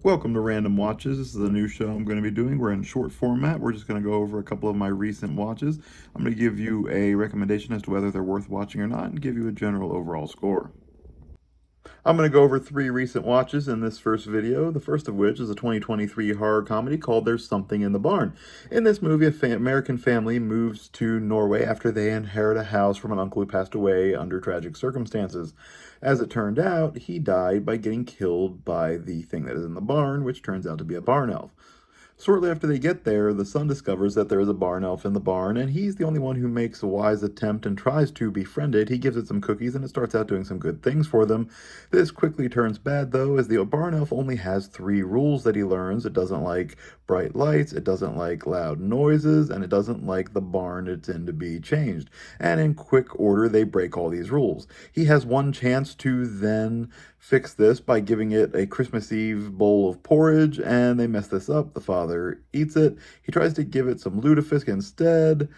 Welcome to Random Watches. This is a new show I'm going to be doing. We're in short format. We're just going to go over a couple of my recent watches. I'm going to give you a recommendation as to whether they're worth watching or not and give you a general overall score. I'm going to go over three recent watches in this first video, the first of which is a 2023 horror comedy called There's Something in the Barn. In this movie, American family moves to Norway after they inherit a house from an uncle who passed away under tragic circumstances. As it turned out, he died by getting killed by the thing that is in the barn, which turns out to be a barn elf. Shortly after they get there, the son discovers that there is a barn elf in the barn, and he's the only one who makes a wise attempt and tries to befriend it. He gives it some cookies, and it starts out doing some good things for them. This quickly turns bad, though, as the barn elf only has three rules that he learns. It doesn't like bright lights, it doesn't like loud noises, and it doesn't like the barn it's in to be changed. And in quick order, they break all these rules. He has one chance to then fix this by giving it a Christmas Eve bowl of porridge, and they mess this up. The father eats it. He tries to give it some lutefisk instead,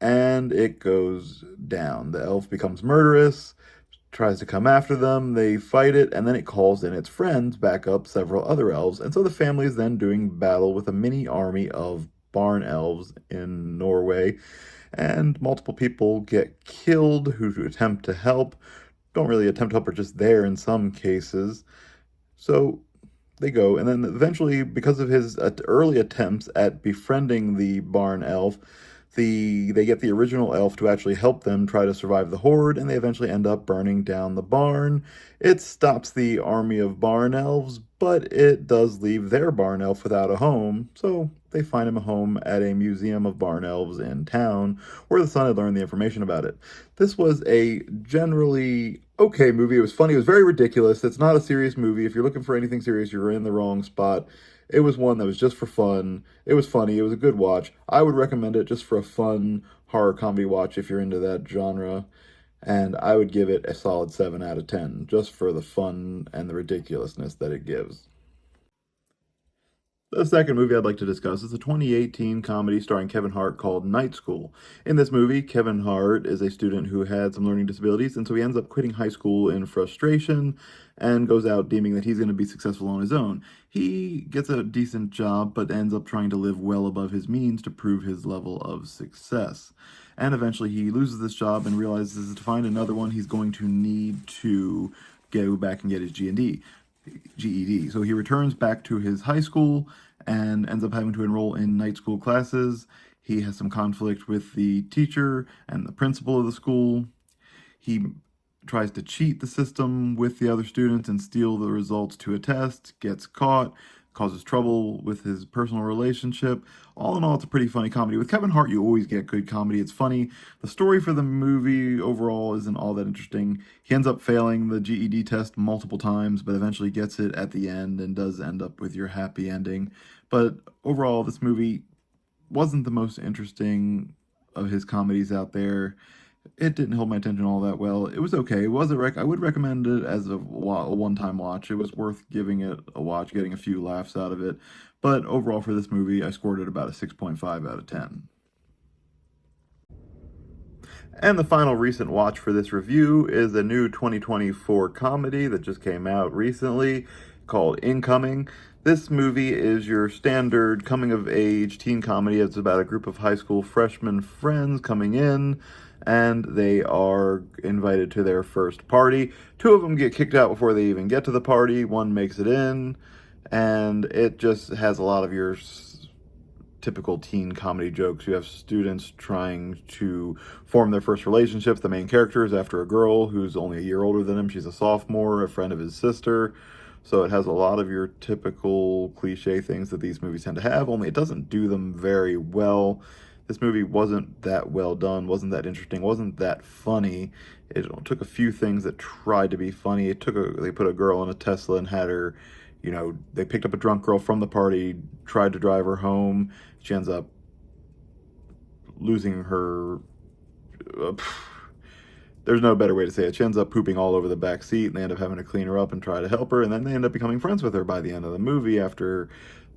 and it goes down. The elf becomes murderous, tries to come after them. They fight it, and then it calls in its friends, back up several other elves. And so the family is then doing battle with a mini army of barn elves in Norway, and multiple people get killed who attempt to help. Don't really attempt to help, are just there in some cases. So they go, and then eventually, because of his early attempts at befriending the barn elf, they get the original elf to actually help them try to survive the horde, and they eventually end up burning down the barn. It stops the army of barn elves, but it does leave their barn elf without a home, so they find him a home at a museum of barn elves in town, where the son had learned the information about it. This was a generally okay movie. It was funny. It was very ridiculous. It's not a serious movie. If you're looking for anything serious, you're in the wrong spot. It was one that was just for fun. It was funny. It was a good watch. I would recommend it just for a fun horror comedy watch if you're into that genre. And I would give it a solid 7 out of 10 just for the fun and the ridiculousness that it gives. The second movie I'd like to discuss is a 2018 comedy starring Kevin Hart called Night School. In this movie, Kevin Hart is a student who had some learning disabilities, and so he ends up quitting high school in frustration and goes out deeming that he's going to be successful on his own. He gets a decent job, but ends up trying to live well above his means to prove his level of success. And eventually he loses this job and realizes to find another one, he's going to need to go back and get his GED. So he returns back to his high school and ends up having to enroll in night school classes. He has some conflict with the teacher and the principal of the school. He tries to cheat the system with the other students and steal the results to a test, gets caught, causes trouble with his personal relationship. All in all, it's a pretty funny comedy. With Kevin Hart, you always get good comedy. It's funny. The story for the movie overall isn't all that interesting. He ends up failing the GED test multiple times, but eventually gets it at the end and does end up with your happy ending. But overall, this movie wasn't the most interesting of his comedies out there. It didn't hold my attention all that well. It was okay. It was I would recommend it as a one-time watch. It was worth giving it a watch, getting a few laughs out of it. But overall for this movie, I scored it about a 6.5 out of 10. And the final recent watch for this review is a new 2024 comedy that just came out recently called Incoming. This movie is your standard coming-of-age teen comedy. It's about a group of high school freshman friends coming in, and they are invited to their first party. Two of them get kicked out before they even get to the party. One makes it in, and it just has a lot of your typical teen comedy jokes. You have students trying to form their first relationships. The main character is after a girl who's only a year older than him. She's a sophomore, a friend of his sister. So it has a lot of your typical cliche things that these movies tend to have, only it doesn't do them very well. This movie wasn't that well done, wasn't that interesting, wasn't that funny. It took a few things that tried to be funny. They put a girl in a Tesla and had her, they picked up a drunk girl from the party, tried to drive her home. She ends up losing her. Uh, there's no better way to say it. She ends up pooping all over the back seat, and they end up having to clean her up and try to help her, and then they end up becoming friends with her by the end of the movie after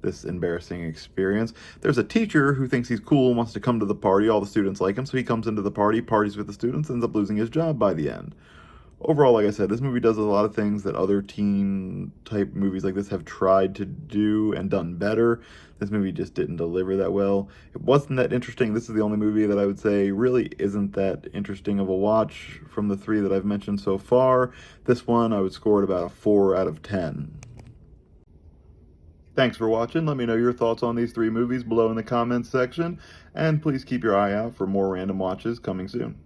this embarrassing experience. There's a teacher who thinks he's cool and wants to come to the party. All the students like him, so he comes into the party, parties with the students, ends up losing his job by the end. Overall, like I said, this movie does a lot of things that other teen type movies like this have tried to do and done better. This movie just didn't deliver that well. It wasn't that interesting. This is the only movie that I would say really isn't that interesting of a watch from the three that I've mentioned so far. This one I would score it about a 4 out of 10. Thanks for watching. Let me know your thoughts on these three movies below in the comments section, and please keep your eye out for more random watches coming soon.